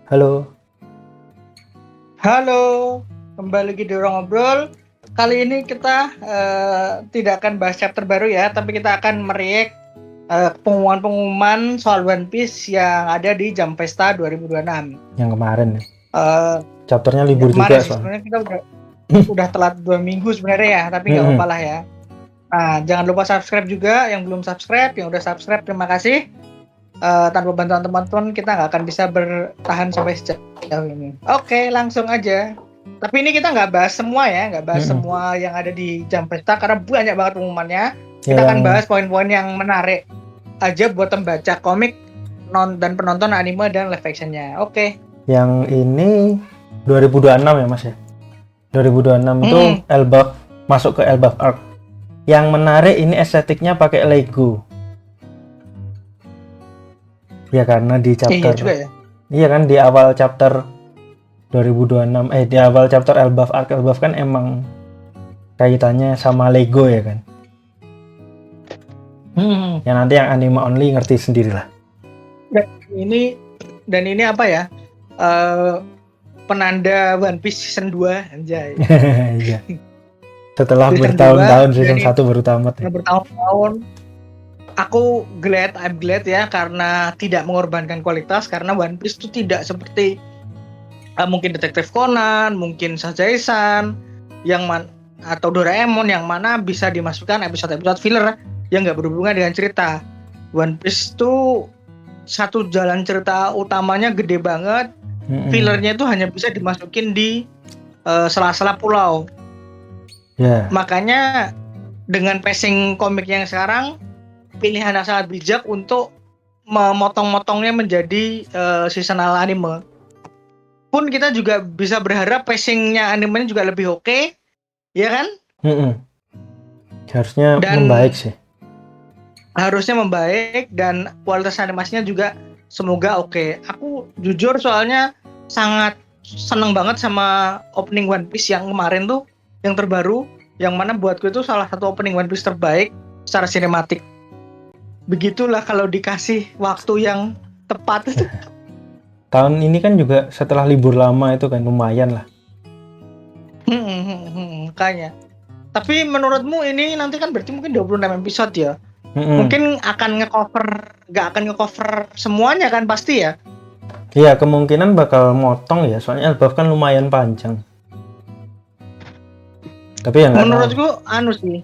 Halo. Halo, kembali lagi di Ruang Ngobrol. Kali ini kita tidak akan bahas chapter baru ya, tapi kita akan mereact pengumuman soal One Piece yang ada di Jump Festa 2026. Yang kemarin ya. Eh, Chapternya yang libur kemarin juga sih soalnya. sebenarnya kita udah telat 2 minggu sebenarnya ya, tapi nggak apa-apa lah ya. Nah, jangan lupa subscribe juga yang belum subscribe, yang udah subscribe terima kasih. Tanpa bantuan teman-teman kita nggak akan bisa bertahan sampai sejauh ini. Oke, langsung aja. Tapi ini kita nggak bahas semua ya, nggak bahas semua yang ada di Jump Festa karena banyak banget pengumumannya. Kita akan bahas poin-poin yang menarik aja buat pembaca komik dan penonton anime dan live actionnya. Oke. Yang ini 2026 ya Mas ya. 2026 itu Elbaf masuk ke Elbaf Arc. Yang menarik ini estetiknya pakai Lego. Ya karena di chapter Iya juga ya. Iya kan di awal chapter 2026 di awal chapter Elbaf Arc kan emang kaitannya sama Lego ya kan. Ya nanti yang anime only ngerti sendirilah. Dan ini apa ya? Penanda One Piece season 2 anjay. Iya. Setelah bertahun-tahun season 1 baru tamat ya. Bertahun-tahun I'm glad ya karena tidak mengorbankan kualitas, karena One Piece itu tidak seperti mungkin Detektif Conan, mungkin Sazae-san atau Doraemon yang mana bisa dimasukkan episode-episode filler yang nggak berhubungan dengan cerita. One Piece itu satu jalan cerita utamanya gede banget, fillernya itu hanya bisa dimasukin di sela-sela pulau. Makanya dengan pacing komik yang sekarang, pilihan yang sangat bijak untuk memotong-motongnya menjadi seasonal anime. Pun kita juga bisa berharap pacingnya animenya juga lebih oke, ya kan? Harusnya membaik sih. Harusnya membaik dan kualitas animasinya juga semoga oke. Aku jujur soalnya sangat seneng banget sama opening One Piece yang kemarin tuh, yang terbaru, yang mana buatku itu salah satu opening One Piece terbaik secara sinematik. Begitulah kalau dikasih waktu yang tepat. Tahun ini kan juga setelah libur lama itu kan lumayan lah. Makanya. Tapi menurutmu ini nanti kan berarti mungkin 26 episode ya? Mungkin nggak akan nge-cover semuanya kan pasti ya? Iya, kemungkinan bakal motong ya, soalnya Elbaf kan lumayan panjang. Tapi ya menurutku sih.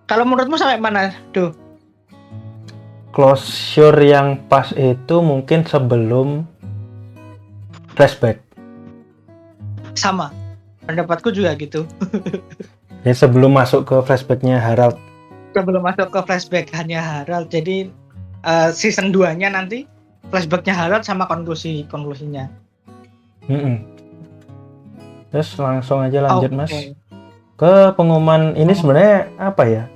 Kalau menurutmu sampai mana, Duh? Closure yang pas itu mungkin sebelum flashback. Sama, pendapatku juga gitu. Ya sebelum masuk ke flashbacknya Harald. Sebelum masuk ke flashback-nya Harald, jadi season 2-nya nanti flashback-nya Harald sama konklusinya. Terus langsung aja lanjut Mas. Ke pengumuman ini sebenarnya apa ya?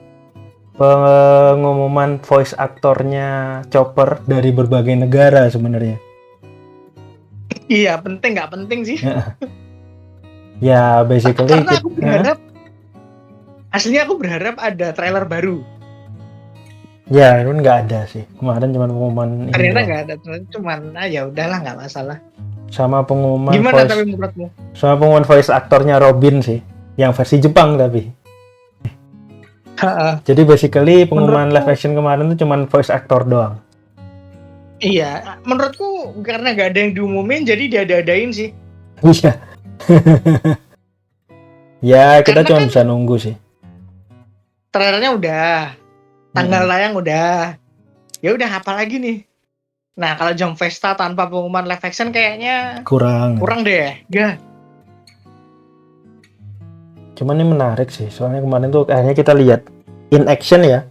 Pengumuman voice aktornya Chopper dari berbagai negara sebenarnya. Iya, penting nggak penting sih. Ya basically karena aku berharap aslinya aku berharap ada trailer baru. Ya, itu nggak ada sih. Kemarin cuma pengumuman. Ternyata nggak ada, cuman ya udahlah nggak masalah. Sama pengumuman gimana voice, tapi menurutmu? Sama pengumuman voice aktornya Robin sih, yang versi Jepang tapi. Jadi basically pengumuman live action kemarin tuh cuma voice actor doang. Iya, menurutku karena nggak ada yang diumumin jadi diada-adain sih. Iya. Ya kita cuma bisa nunggu sih. Trailernya udah, tanggal tayang udah. Ya udah apa lagi nih? Nah kalau Jump Festa tanpa pengumuman live action kayaknya kurang deh. Ya. Cuman ini menarik sih, soalnya kemarin tuh akhirnya kita lihat in action ya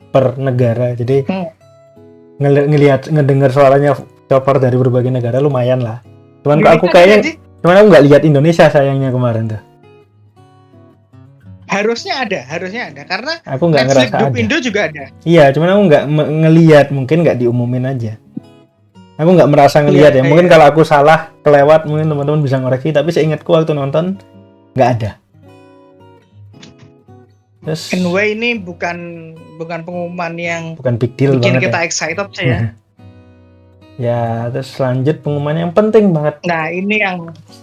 per negara. Jadi ngedengar suaranya Chopper dari berbagai negara lumayan lah. Cuman aku kayaknya aku nggak lihat Indonesia sayangnya kemarin tuh. Harusnya ada karena aku nggak ngerasa ada. Indo juga ada. Iya, cuman aku nggak ngelihat, mungkin nggak diumumin aja. Aku nggak merasa ngelihat ya. Mungkin kalau aku salah kelewat, mungkin teman-teman bisa ngoreksi. Tapi seingatku waktu nonton nggak ada. Terus, anyway ini bukan pengumuman yang bukan big deal bikin banget kita ya. excited sih ya. Ya, terus lanjut pengumuman yang penting banget. Nah, ini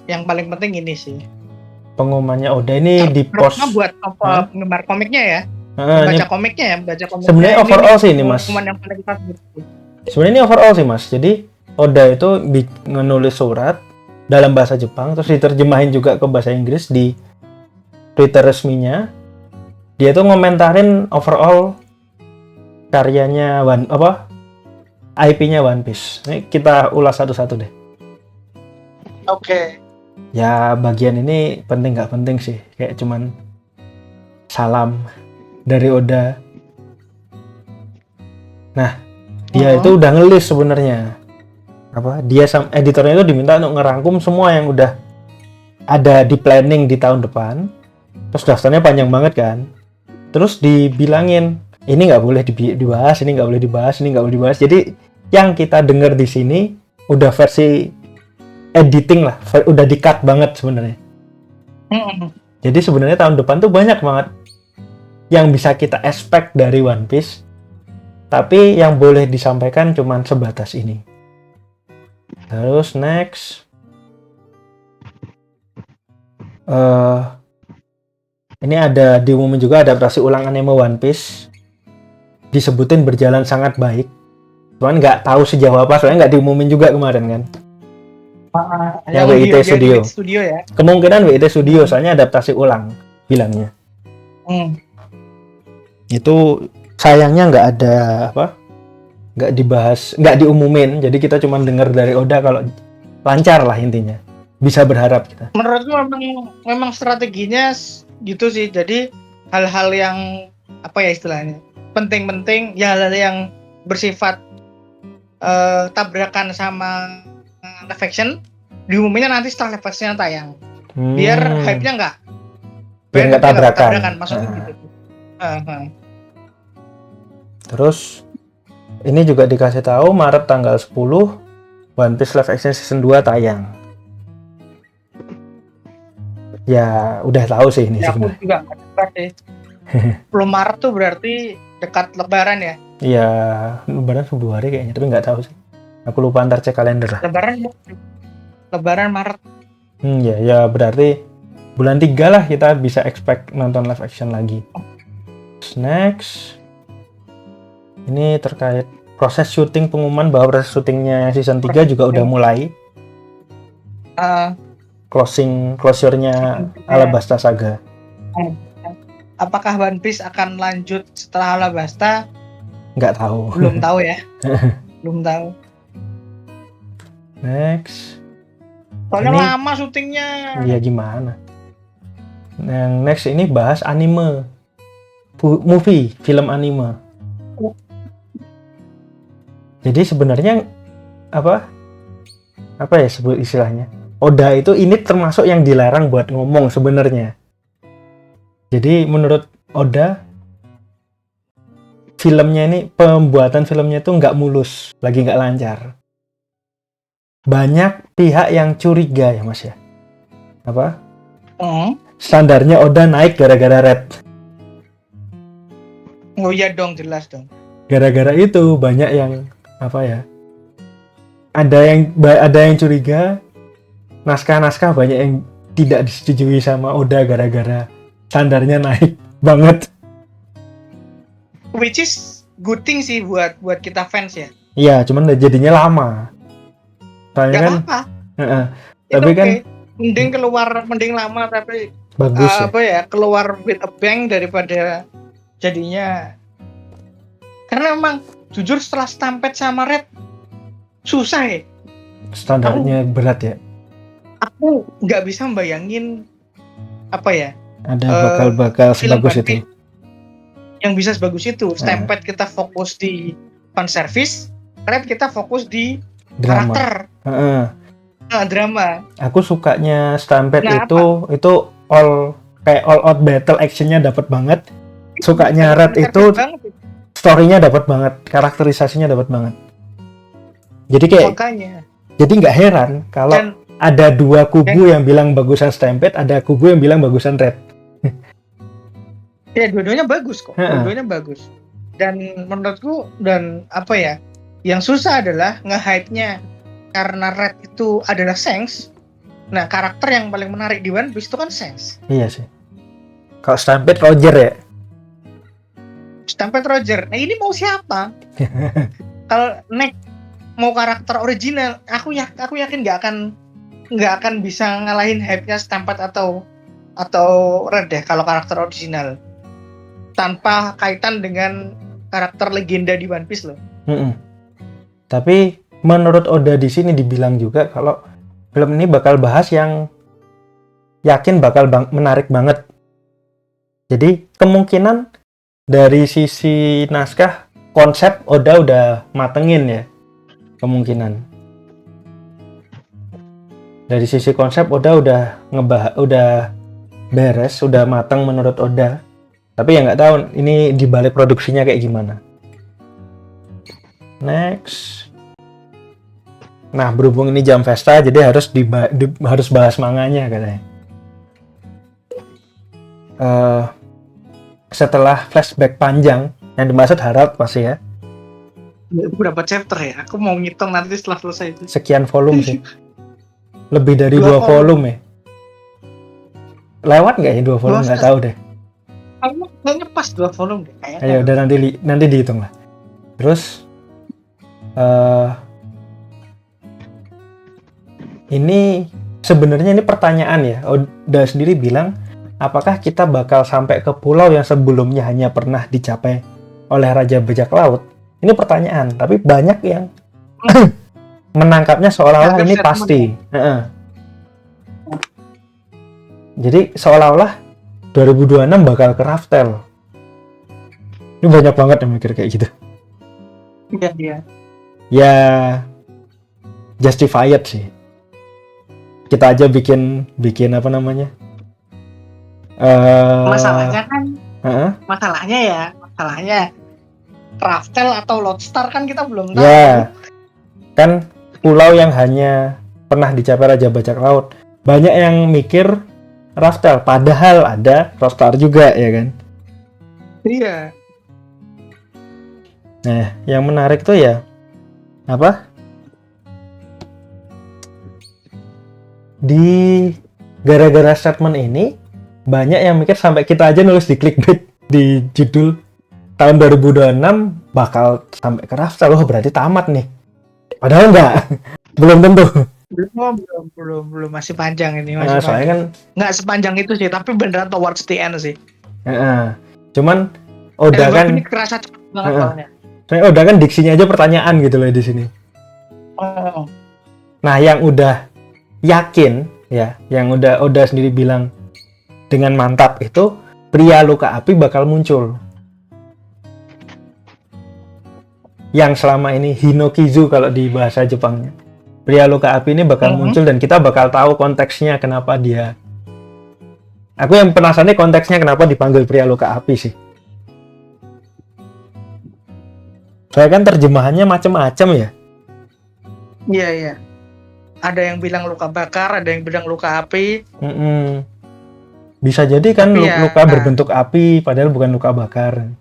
yang paling penting ini sih. Pengumumannya Oda ini di post. Terutama buat penggemar komiknya ya. Ini Membaca komiknya. sebenarnya overall sih ini, Mas. Pengumuman yang paling pas. Sebenarnya ini overall sih, Mas. Jadi Oda itu menulis surat dalam bahasa Jepang, terus diterjemahin juga ke bahasa Inggris di Twitter resminya. Dia tuh ngomentarin overall karyanya IP-nya One Piece. Ini kita ulas satu-satu deh. Oke. Ya, bagian ini penting nggak penting sih. Kayak cuman salam dari Oda. Nah, dia itu udah ngelis sebenarnya. Dia sama editornya itu diminta untuk ngerangkum semua yang udah ada di planning di tahun depan. Terus daftarnya panjang banget kan. Terus dibilangin, ini nggak boleh dibahas, ini nggak boleh dibahas, ini nggak boleh dibahas. Jadi yang kita dengar di sini udah versi editing lah, udah di-cut banget sebenarnya. Jadi sebenarnya tahun depan tuh banyak banget yang bisa kita expect dari One Piece, tapi yang boleh disampaikan cuman sebatas ini. Terus next, ini ada diumumin juga adaptasi ulang anime One Piece, disebutin berjalan sangat baik. Cuman nggak tahu sejauh apa, soalnya nggak diumumin juga kemarin kan. Yang WIT Studio ya. Kemungkinan WIT Studio, soalnya adaptasi ulang bilangnya. Itu sayangnya nggak dibahas, nggak diumumin. Jadi kita cuma dengar dari Oda kalau lancar lah intinya. Bisa berharap kita. Menurutku memang strateginya gitu sih. Jadi hal-hal yang istilahnya penting-penting, ya hal-hal yang bersifat tabrakan sama live action diumuminnya nanti setelah live action tayang. Biar hype-nya nggak tabrakan. Maksudnya gitu. Terus ini juga dikasih tahu Maret tanggal 10 One Piece live action season 2 tayang. Ya udah tahu sih ini sebenarnya. Aku juga nggak dekat sih. 10 Maret tuh berarti dekat Lebaran ya? Iya, Lebaran Februari kayaknya, tapi nggak tahu sih. Aku lupa, ntar cek kalender lah. Lebaran Maret. Ya berarti bulan 3 lah kita bisa expect nonton live action lagi. Next, ini terkait proses syuting, pengumuman bahwa proses syutingnya season 3 juga udah mulai. Closure-nya Alabasta Saga. Apakah One Piece akan lanjut setelah Alabasta? Nggak tahu. Belum tahu ya. Belum tahu. Next. Soalnya lama syutingnya. Iya gimana? Yang next ini bahas anime. Film anime. Jadi sebenarnya apa ya sebut istilahnya? Oda itu ini termasuk yang dilarang buat ngomong sebenarnya. Jadi menurut Oda, pembuatan filmnya tuh nggak mulus, lagi nggak lancar. Banyak pihak yang curiga ya Mas ya. Standarnya Oda naik gara-gara Red. Oh iya dong, jelas dong. Gara-gara itu banyak yang ada yang curiga. Naskah-naskah banyak yang tidak disetujui sama Oda gara-gara standarnya naik banget. Which is good thing sih buat kita fans ya. Iya, cuman jadinya lama. Soalnya kan tapi kan mending lama tapi bagus keluar with a bang daripada jadinya. Karena memang jujur setelah Stampede sama Red susah ya. Standarnya berat ya. Aku nggak bisa membayangin ada bakal sebagus itu. Yang bisa sebagus itu. Stampede kita fokus di fan service, Red kita fokus di drama. Karakter. Drama. Aku sukanya Stampede itu all out battle, actionnya dapat banget. Sukanya Red itu story-nya dapat banget, karakterisasinya dapat banget. Jadi jadi nggak heran kalau ada dua kubu yang bilang bagusan Stampede, ada kubu yang bilang bagusan Red. Ya dua-duanya bagus kok, dua-duanya bagus. Dan menurutku Yang susah adalah nge-hype-nya, karena Red itu adalah Shanks. Nah, karakter yang paling menarik di One Piece itu kan Shanks. Iya sih. Kalau Stampede Roger ya. Stampede Roger. Nah, ini mau siapa? Kalau next mau karakter original, aku yakin nggak akan bisa ngalahin hype-nya Stampede atau Red deh kalau karakter original. Tanpa kaitan dengan karakter legenda di One Piece loh. Tapi menurut Oda di sini dibilang juga kalau film ini bakal bahas yang yakin bakal menarik banget. Jadi kemungkinan dari sisi naskah konsep Oda udah matengin ya, kemungkinan. Dari sisi konsep Oda udah beres, udah mateng menurut Oda. Tapi ya nggak tahu ini di balik produksinya kayak gimana. Next. Nah, berhubung ini jam Vesta, jadi harus bahas manganya katanya. Setelah flashback panjang yang dimaksud Harald pasti ya. Berapa chapter ya? Aku mau ngitung nanti setelah selesai itu. Sekian volume sih. Lebih dari 2 volume ya. Lewat nggak ya 2 volume? Nggak tahu deh. Kayaknya pas 2 volume deh. Ayo udah nanti dihitung lah. Terus ini sebenarnya ini pertanyaan ya. Oda sendiri bilang, apakah kita bakal sampai ke pulau yang sebelumnya hanya pernah dicapai oleh Raja Bajak Laut? Ini pertanyaan, tapi banyak yang menangkapnya seolah-olah ini pasti. Jadi seolah-olah 2026 bakal ke Raftel. Ini banyak banget yang mikir kayak gitu. Iya. Ya, justified sih. Kita aja bikin apa namanya? Masalahnya Raftel atau Lodestar kan kita belum tahu. Ya, kan pulau yang hanya pernah dicapai Raja Bajak Laut. Banyak yang mikir Raftel, padahal ada Lodestar juga ya kan? Iya. Nah, yang menarik tuh ya apa? Di gara-gara statement ini banyak yang mikir sampai kita aja nulis di clickbait di judul tahun 2026 bakal sampai ke Raftel. Oh, berarti tamat nih. Padahal enggak. Belum tentu. Belum masih panjang ini, Soalnya kan nggak sepanjang itu sih, tapi beneran towards the end sih. Cuman Oda kan ini kerasa cepet banget soalnya. Soalnya Oda kan diksinya aja pertanyaan gitu loh di sini. Nah, yang udah yakin ya, yang udah Oda sendiri bilang dengan mantap itu pria luka api bakal muncul. Yang selama ini Hinokizu kalau di bahasa Jepangnya. Pria luka api ini bakal muncul dan kita bakal tahu konteksnya kenapa dia. Aku yang penasaran nih konteksnya kenapa dipanggil pria luka api sih. Soalnya kan terjemahannya macam-macam ya. Iya. Ada yang bilang luka bakar, ada yang bilang luka api. Bisa jadi kan luka berbentuk api, padahal bukan luka bakar.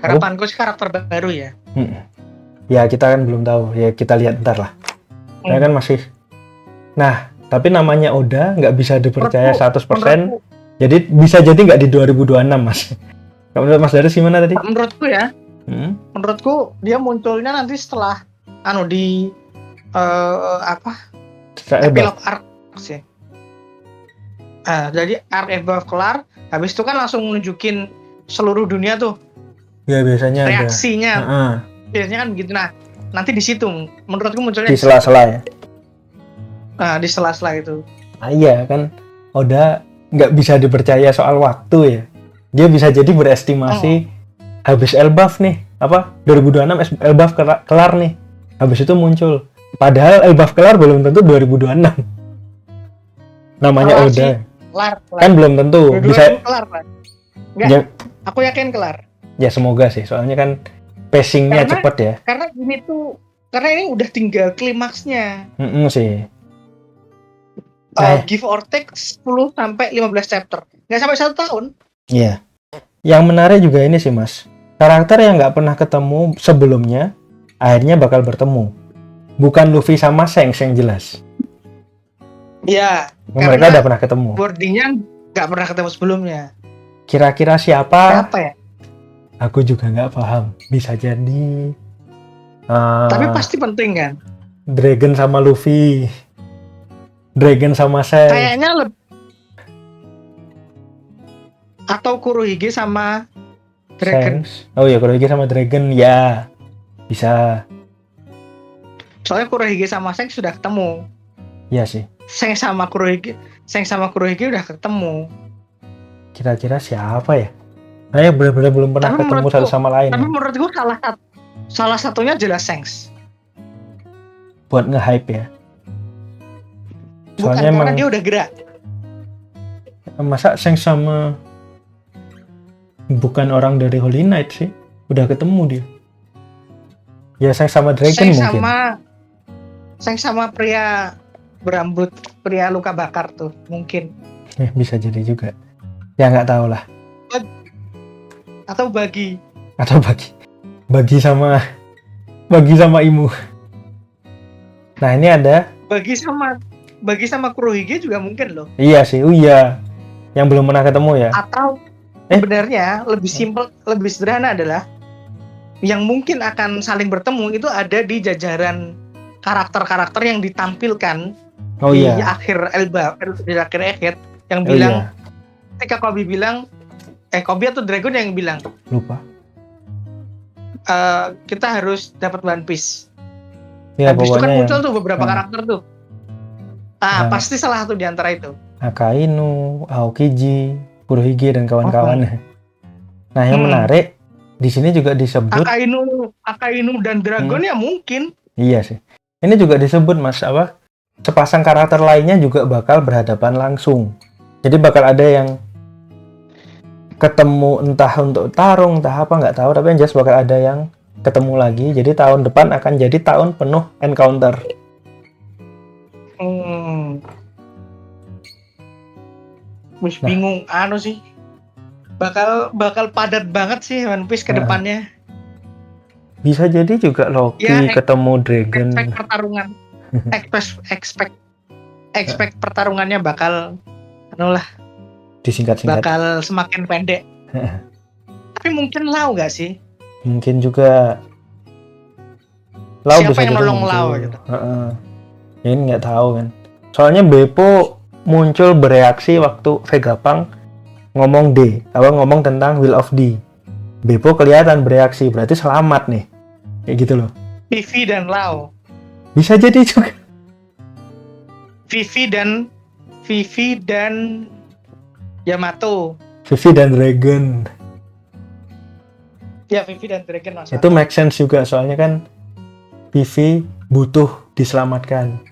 Harapanku sih karakter baru ya. Ya kita kan belum tahu, ya kita lihat ntar lah. Saya kan masih. Nah, tapi namanya Oda nggak bisa dipercaya 100%. Jadi bisa jadi nggak di 2026 mas. Menurut Mas Darius gimana tadi? Menurutku ya, menurutku dia munculnya nanti setelah di epilog arc sih. Jadi arc above kelar, habis itu kan langsung nunjukin seluruh dunia tuh. Ya biasanya reaksinya. Biasanya kan begitu. Nah, nanti di situ menurutku munculnya di sela-sela ya. Di sela-sela itu. Iya kan, Oda nggak bisa dipercaya soal waktu ya. Dia bisa jadi berestimasi habis Elbaf nih, 2026 Elbaf kelar nih. Habis itu muncul. Padahal Elbaf kelar belum tentu 2026. Namanya kelar Oda. Kelar. Kan belum tentu. Bisa kelar. Enggak. Ya, aku yakin kelar. Ya semoga sih, soalnya kan pacingnya cepet ya. Karena ini udah tinggal klimaksnya. Sih. Give or take 10 sampai 15 chapter. Nggak sampai 1 tahun. Iya. Yang menarik juga ini sih Mas. karakter yang nggak pernah ketemu sebelumnya akhirnya bakal bertemu. Bukan Luffy sama Shanks yang jelas. Iya. Mereka udah pernah ketemu. Wordingnya nggak pernah ketemu sebelumnya. Kira-kira siapa? Siapa ya? Aku juga nggak paham. Bisa jadi. Tapi pasti penting kan? Dragon sama Luffy. Dragon sama Shanks. Kayaknya atau Kurohige sama Dragon. Shanks. Oh iya, Kurohige sama Dragon ya. Bisa. Soalnya Kurohige sama Shanks sudah ketemu. Iya sih. Shanks sama Kurohige udah ketemu. Kira-kira siapa ya? Saya benar-benar belum pernah Tapi ketemu satu sama lain. Tapi menurut gue salah satunya jelas Shanks. Buat nge-hype ya. Bukan Soalnya karena emang dia udah gerak. masa Shanks sama bukan orang dari Holy Knight sih. Udah ketemu dia. Ya Shanks sama Dragon mungkin. Shanks sama pria berambut, pria luka bakar tuh mungkin. Bisa jadi juga. Ya nggak tahu lah. Atau bagi sama Imu. Nah ini ada bagi sama Kurohige juga mungkin loh. iya sih. Iya yang belum pernah ketemu ya. Atau sebenarnya lebih simpel, lebih sederhana adalah yang mungkin akan saling bertemu itu ada di jajaran karakter-karakter yang ditampilkan di akhir di akhir Egghead yang bilang ketika Kobe bilang Kobe atau Dragon yang bilang lupa kita harus dapat One Piece. Ya, habis itu kan pokoknya muncul tuh beberapa karakter tuh. Pasti salah satu di antara itu. Akainu, Aokiji, Kurohige dan kawan-kawan. Nah, yang menarik di sini juga disebut Akainu dan Dragon ya mungkin. Iya sih. Ini juga disebut Mas sepasang karakter lainnya juga bakal berhadapan langsung. Jadi bakal ada yang ketemu entah untuk tarung, entah apa nggak tahu, tapi yang jelas bakal ada yang ketemu lagi. Jadi tahun depan akan jadi tahun penuh encounter. Bingung sih. Bakal padat banget sih One Piece ke depannya. Bisa jadi juga Loki ketemu Dragon. Expect pertarungan. expect pertarungannya bakal disingkat-singkat. Bakal semakin pendek. Tapi mungkin Lau nggak sih? Mungkin juga Lau siapa bisa yang nolong muncul. Lau gitu. Ini nggak tahu kan. Soalnya Beppo muncul bereaksi waktu Vegapunk ngomong ngomong tentang Will of D. Beppo kelihatan bereaksi, berarti selamat nih. Kayak gitu loh. Vivi dan Lau. Bisa jadi juga. Vivi dan Yamato. Vivi dan Dragon. Ya, Vivi dan Dragon masalah. Itu make sense juga, soalnya kan Vivi butuh diselamatkan.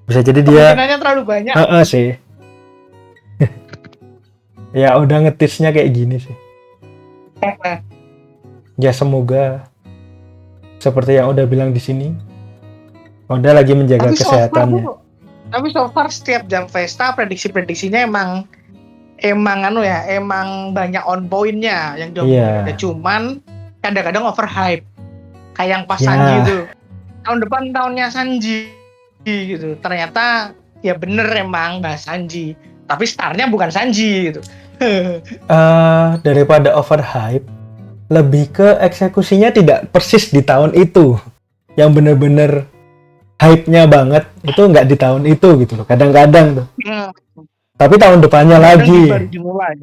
Bisa jadi dia kemungkinannya terlalu banyak. Sih. Ya udah ngetisnya kayak gini sih. Ya semoga seperti yang udah bilang di sini, Oda lagi menjaga kesehatannya. Tapi so far setiap jam Vesta prediksi-prediksinya emang banyak on point-nya yang jauh. Cuman kadang-kadang overhype. Kayak yang pas Sanji itu. Tahun depan tahunnya Sanji gitu. Ternyata ya bener emang bahas Sanji. Tapi startnya bukan Sanji gitu. Daripada overhype, lebih ke eksekusinya tidak persis di tahun itu. Yang bener-bener hype-nya banget itu nggak di tahun itu gitu loh. Our tapi tahun depannya lagi. Baru dimulai.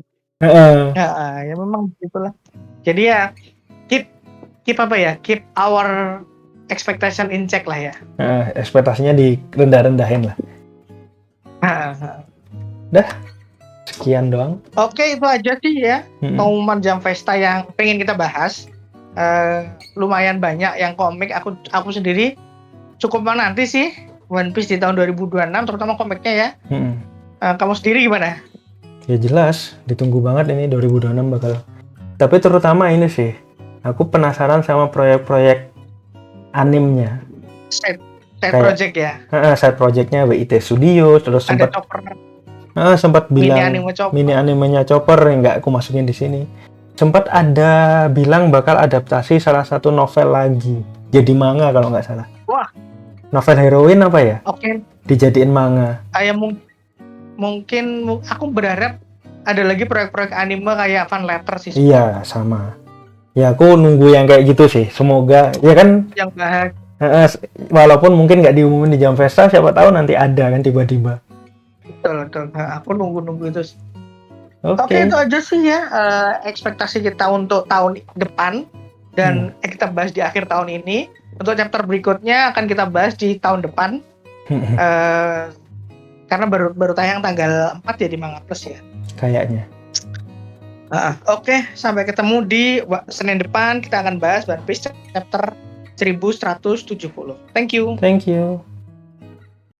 Ya memang begitulah. Jadi ya keep our expectation in check lah ya. Ekspektasinya direndah-rendahin lah. Dah, sekian doang. Oke, itu aja sih ya. Pengumuman jam Vesta yang pengen kita bahas. Lumayan banyak yang komik. Aku sendiri cukup menanti sih One Piece di tahun 2026, terutama komiknya ya. Kamu sendiri gimana? Ya jelas, ditunggu banget ini 2026 bakal. Tapi terutama ini sih, aku penasaran sama proyek-proyek animnya. Side project ya? Side projectnya WIT Studio, terus sempat bilang mini animenya Chopper yang nggak aku masukin di sini. sempat ada bilang bakal adaptasi salah satu novel lagi jadi manga kalau nggak salah. Wah. Novel heroin apa ya? Oke. Dijadiin manga. Kayak mungkin aku berharap ada lagi proyek-proyek anime kayak Fan Letter sih. Iya, sama. Ya aku nunggu yang kayak gitu sih. Semoga ya kan. Yang bahas. Walaupun mungkin nggak diumumin di Jam Festa, siapa tahu nanti ada kan tiba-tiba. Betul. Nah, aku nunggu itu. Oke, itu aja sih ya ekspektasi kita untuk tahun depan dan kita bahas di akhir tahun ini. Untuk chapter berikutnya akan kita bahas di tahun depan. Karena baru tayang tanggal 4 ya di Manga Plus ya. Kayaknya. Oke, sampai ketemu di Senin depan kita akan bahas One Piece chapter 1170. Thank you. Thank you.